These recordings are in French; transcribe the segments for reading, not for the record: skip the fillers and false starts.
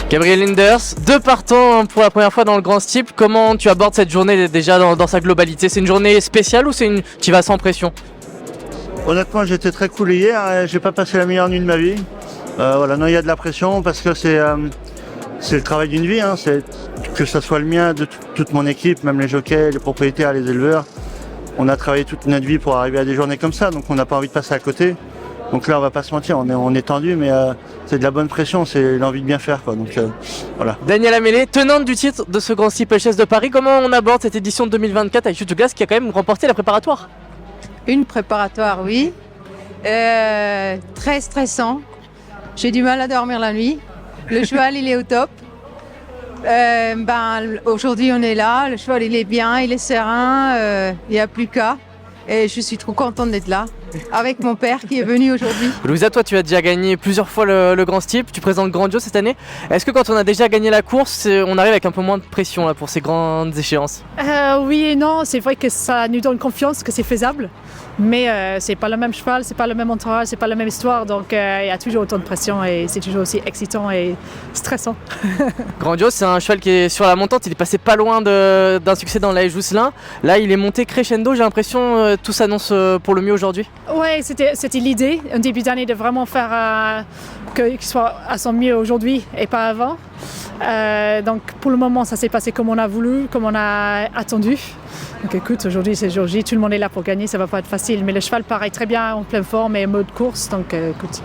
Gabriel Linders, 2 partants pour la première fois dans le Grand Steeple. Comment tu abordes cette journée déjà dans sa globalité? C'est une journée spéciale ou tu vas sans pression? Honnêtement, j'étais très cool hier. J'ai pas passé la meilleure nuit de ma vie. Voilà, non, il y a de la pression parce que c'est le travail d'une vie. C'est que ça soit le mien, de toute mon équipe, même les jockeys, les propriétaires, les éleveurs. On a travaillé toute notre vie pour arriver à des journées comme ça, donc on n'a pas envie de passer à côté. Donc là, on va pas se mentir, on est tendu, mais c'est de la bonne pression, c'est l'envie de bien faire, quoi. Donc voilà. Danielle Amélé, tenante du titre de ce Grand Steeple Chase de Paris, comment on aborde cette édition de 2024 avec Chute de Glace qui a quand même remporté la préparatoire? Une préparatoire, oui. Très stressant. J'ai du mal à dormir la nuit. Le cheval, il est au top. Aujourd'hui, on est là. Le cheval, il est bien, il est serein. Il n'y a plus qu'à. Et je suis trop contente d'être là, avec mon père qui est venu aujourd'hui. Louisa, toi tu as déjà gagné plusieurs fois le Grand Steeple, tu présentes Grandio cette année. Est-ce que quand on a déjà gagné la course, on arrive avec un peu moins de pression là, pour ces grandes échéances? Oui et non, c'est vrai que ça nous donne confiance que c'est faisable. Mais c'est pas le même cheval, c'est pas le même entourage, c'est pas la même histoire. Donc il y a toujours autant de pression et c'est toujours aussi excitant et stressant. Grandio, c'est un cheval qui est sur la montante, il est passé pas loin d'un succès dans la Haie Jousselin. Là il est monté crescendo, j'ai l'impression tout s'annonce pour le mieux aujourd'hui. Ouais, c'était l'idée, un début d'année, de vraiment faire qu'il soit à son mieux aujourd'hui et pas avant. Donc pour le moment ça s'est passé comme on a voulu, comme on a attendu. Donc écoute, aujourd'hui c'est jour J, tout le monde est là pour gagner, ça va pas être facile. Mais le cheval paraît très bien en pleine forme et en mode course, donc écoute,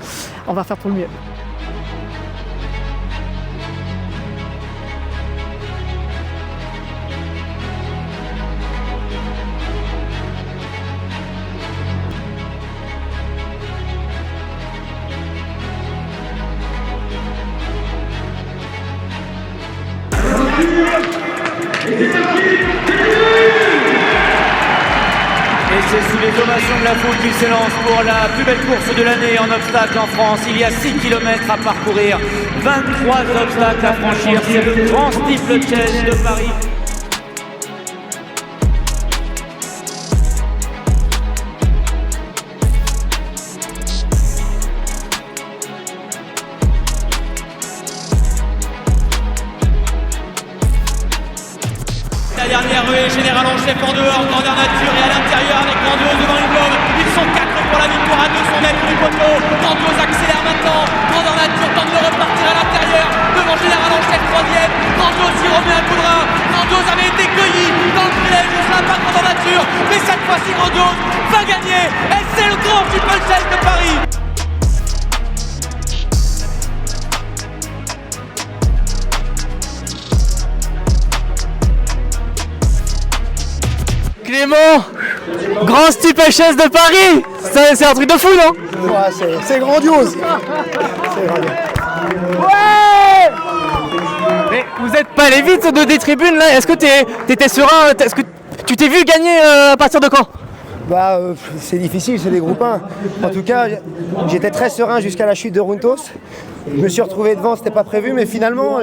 on va faire pour le mieux. Et c'est sous les ovations de la foule qu'il s'élance pour la plus belle course de l'année en obstacle en France. Il y a 6 km à parcourir, 23 obstacles à franchir. C'est le Grand Steeple Chase de Paris. La dernière ruée, Général en chef en dehors, grandeur nature et à l'intérieur avec Grandiose devant une globe. Ils sont 4 pour la victoire à 200 mètres du poteau. Grandiose accélère maintenant. Grandeur nature tente de repartir à l'intérieur. Devant Général en chef 3e. Grandiose y remet un coup de rein. Grandiose avait été cueilli dans le filet juste là par Grandeur nature. Mais cette fois-ci Grandiose va gagner. Et c'est le Grand Steeple Chase de Paris. Clément, Grand Steeple Chase de Paris, c'est un truc de fou, non? Ouais, c'est grandiose. Ouais. Mais vous êtes pas allé vite des tribunes là? Est-ce que t'étais serein? Est-ce que tu t'es vu gagner à partir de quand? C'est difficile, c'est des groupes 1. En tout cas, j'étais très serein jusqu'à la chute de Runtos. Je me suis retrouvé devant, c'était pas prévu, mais finalement,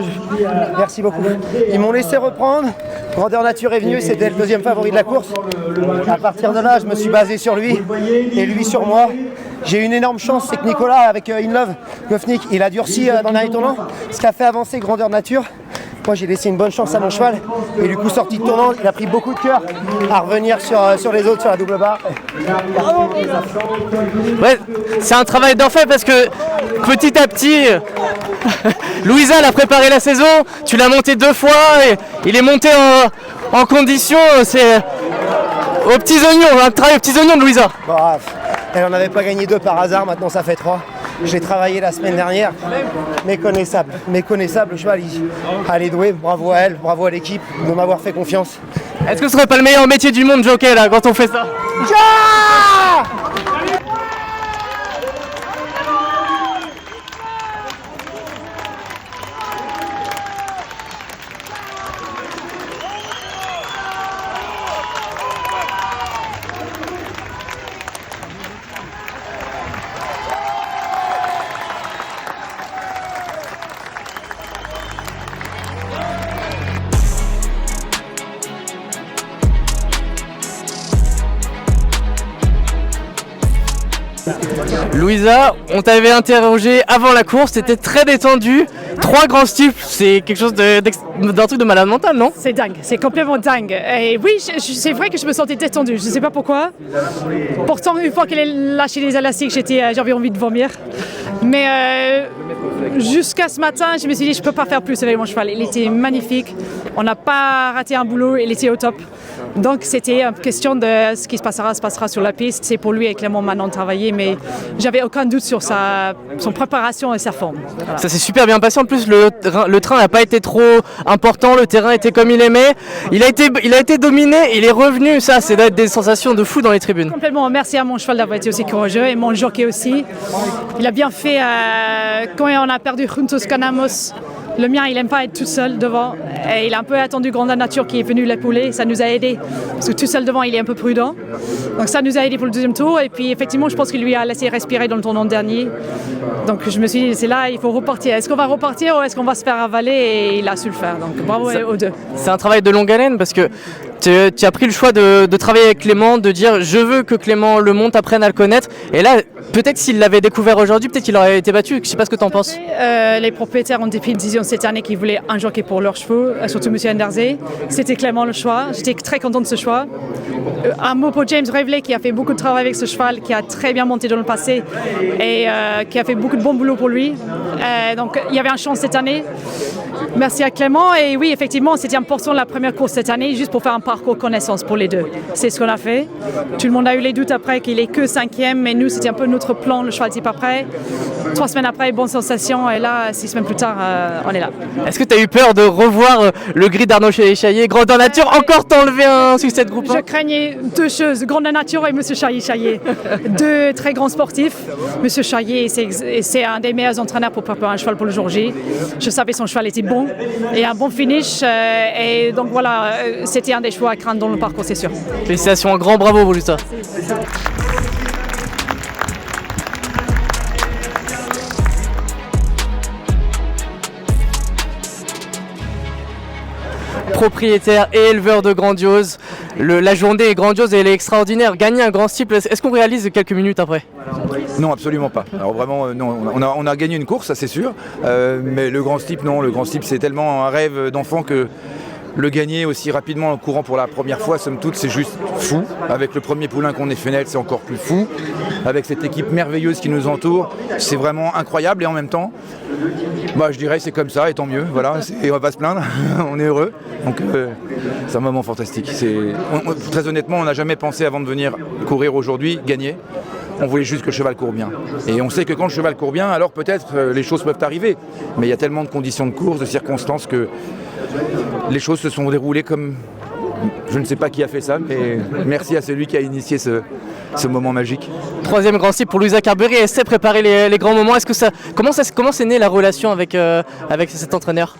merci beaucoup. Ils m'ont laissé reprendre. Grandeur nature est venu, c'était le deuxième favori de la course. À partir de là, je me suis basé sur lui et lui sur moi. J'ai eu une énorme chance, c'est que Nicolas, avec In Love, Gofnik, il a durci dans le dernier tournant, ce qui a fait avancer Grandeur nature. Moi j'ai laissé une bonne chance à mon cheval et du coup sorti de tournant, il a pris beaucoup de cœur à revenir sur les autres sur la double barre. Ouais, c'est un travail d'enfer parce que petit à petit, Louisa l'a préparé la saison, tu l'as monté 2 fois et il est monté en condition, c'est aux petits oignons, un travail aux petits oignons de Louisa. Elle n'en avait pas gagné 2 par hasard, maintenant ça fait 3. Je l'ai travaillé la semaine dernière, méconnaissable, le cheval, elle est douée, bravo à elle, bravo à l'équipe de m'avoir fait confiance. Est-ce que ce serait pas le meilleur métier du monde, jockey, là, quand on fait ça? Louisa, on t'avait interrogé avant la course, t'étais très détendu. 3 grands steeples, c'est quelque chose d'un truc de malade mental, non? C'est dingue, c'est complètement dingue. Et oui, c'est vrai que je me sentais détendue, je ne sais pas pourquoi. Pourtant, une fois qu'elle a lâché les élastiques, j'avais envie de vomir. Mais jusqu'à ce matin, je me suis dit, je ne peux pas faire plus avec mon cheval. Il était magnifique, on n'a pas raté un boulot, il était au top. Donc c'était une question de ce qui se passera sur la piste. C'est pour lui et Clément maintenant de travailler, mais j'avais aucun doute sur son préparation et sa forme. Voilà. Ça s'est super bien passé. En plus, le train n'a pas été trop important, le terrain était comme il aimait. Il a été dominé, il est revenu. Ça, c'est d'être des sensations de fou dans les tribunes. Complètement. Merci à mon cheval d'avoir été aussi courageux et mon jockey aussi. Il a bien fait quand on a perdu Juntos Ganamos. Le mien, il n'aime pas être tout seul devant. Et il a un peu attendu Grande Nature qui est venu l'épauler. Ça nous a aidé. Parce que tout seul devant, il est un peu prudent. Donc ça nous a aidé pour le deuxième tour. Et puis effectivement, je pense qu'il lui a laissé respirer dans le tournant dernier. Donc je me suis dit, c'est là, il faut repartir. Est-ce qu'on va repartir ou est-ce qu'on va se faire avaler? Et il a su le faire. Donc bravo aux deux. C'est un travail de longue haleine parce que tu as pris le choix de travailler avec Clément, de dire je veux que Clément le monte, apprenne à le connaître. Et là, peut-être s'il l'avait découvert aujourd'hui, peut-être qu'il aurait été battu. Je ne sais pas ce que tu en penses. Les propriétaires ont pris une décision cette année qu'ils voulaient un jockey pour leurs chevaux, surtout M. Andersey. C'était Clément le choix. J'étais très contente de ce choix. Un mot pour James Reveley qui a fait beaucoup de travail avec ce cheval, qui a très bien monté dans le passé et qui a fait beaucoup de bon boulot pour lui. Donc il y avait un chance cette année. Merci à Clément. Et oui, effectivement, c'était important la première course cette année, juste pour faire un parcours connaissance pour les deux. C'est ce qu'on a fait. Tout le monde a eu les doutes après qu'il est que 5e, mais nous, c'était un peu notre plan. Le cheval n'était pas prêt. 3 semaines après, bonne sensation. Et là, 6 semaines plus tard, on est là. Est-ce que tu as eu peur de revoir le gris d'Arnaud Chaillet, Grande Nature, encore t'enlever un succès de groupe 1? Je craignais 2 choses, Grande Nature et M. Chaillet. 2 très grands sportifs. M. Chaillet, c'est un des meilleurs entraîneurs pour préparer un cheval pour le jour J. Je savais son cheval était bon et un bon finish. Et donc voilà, c'était un des choix à craindre dans le parcours, c'est sûr. Félicitations, un grand bravo pour lui ça. Propriétaire et éleveur de Grandiose. La journée est grandiose et elle est extraordinaire. Gagner un grand steeple, est-ce qu'on réalise quelques minutes après? Non, absolument pas. Alors vraiment, non, on a gagné une course, ça c'est sûr. Mais le grand steeple, non. Le grand steeple, c'est tellement un rêve d'enfant que le gagner aussi rapidement en courant pour la première fois, somme toute, c'est juste fou. Avec le premier poulain qu'on ait fait naître, c'est encore plus fou. Avec cette équipe merveilleuse qui nous entoure, c'est vraiment incroyable. Et en même temps, je dirais c'est comme ça et tant mieux. Voilà, et on va pas se plaindre, on est heureux. Donc c'est un moment fantastique. Très honnêtement, on n'a jamais pensé avant de venir courir aujourd'hui, gagner. On voulait juste que le cheval court bien. Et on sait que quand le cheval court bien, alors peut-être les choses peuvent arriver. Mais il y a tellement de conditions de course, de circonstances que les choses se sont déroulées comme... Je ne sais pas qui a fait ça, mais merci à celui qui a initié ce moment magique. 3e grand steeple pour Louisa Carberry. Elle sait préparer les grands moments. Comment c'est né la relation avec cet entraîneur?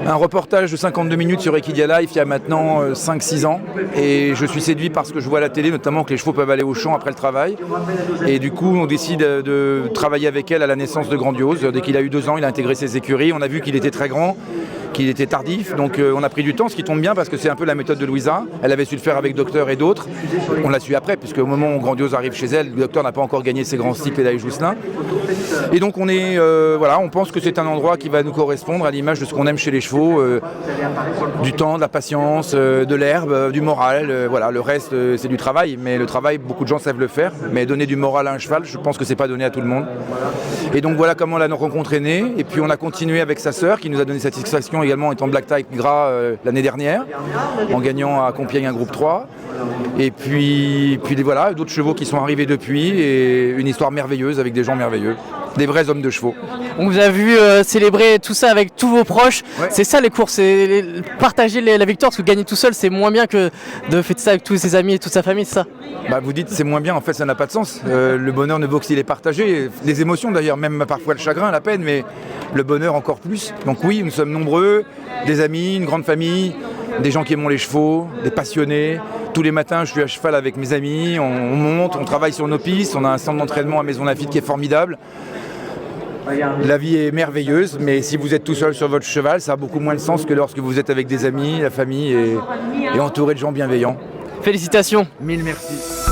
Un reportage de 52 minutes sur Equidia Life il y a maintenant 5-6 ans. Et je suis séduit parce que je vois à la télé notamment que les chevaux peuvent aller au champ après le travail. Et du coup, on décide de travailler avec elle à la naissance de Grandiose. Dès qu'il a eu 2 ans, il a intégré ses écuries. On a vu qu'il était très grand, qu'il était tardif. Donc on a pris du temps, ce qui tombe bien parce que c'est un peu la méthode de Louisa. Elle avait su le faire avec Docteur et d'autres. On l'a su après, puisque au moment où Grandiose arrive chez elle, le Docteur n'a pas encore gagné ses grands steeples et Daï Jousselin. Et donc on est, on pense que c'est un endroit qui va nous correspondre à l'image de ce qu'on aime chez les chevaux, du temps, de la patience, de l'herbe, du moral. Le reste c'est du travail, mais le travail, beaucoup de gens savent le faire. Mais donner du moral à un cheval, je pense que c'est pas donné à tout le monde. Et donc voilà comment la rencontre est née. Et puis on a continué avec sa sœur qui nous a donné satisfaction également étant Black Tie Gras l'année dernière, en gagnant à Compiègne un groupe 3. Et puis voilà, d'autres chevaux qui sont arrivés depuis et une histoire merveilleuse avec des gens merveilleux, des vrais hommes de chevaux. On vous a vu célébrer tout ça avec tous vos proches. Ouais. C'est ça les courses, c'est partager la victoire, parce que gagner tout seul c'est moins bien que de faire ça avec tous ses amis et toute sa famille, c'est ça? Vous dites c'est moins bien, en fait ça n'a pas de sens. Le bonheur ne vaut que s'il est partagé, les émotions d'ailleurs, même parfois le chagrin, la peine, mais le bonheur encore plus. Donc oui, nous sommes nombreux, des amis, une grande famille, des gens qui aiment les chevaux, des passionnés. Tous les matins, je suis à cheval avec mes amis, on monte, on travaille sur nos pistes, on a un centre d'entraînement à Maison Lafitte qui est formidable. La vie est merveilleuse, mais si vous êtes tout seul sur votre cheval, ça a beaucoup moins de sens que lorsque vous êtes avec des amis, la famille et entouré de gens bienveillants. Félicitations. Mille merci.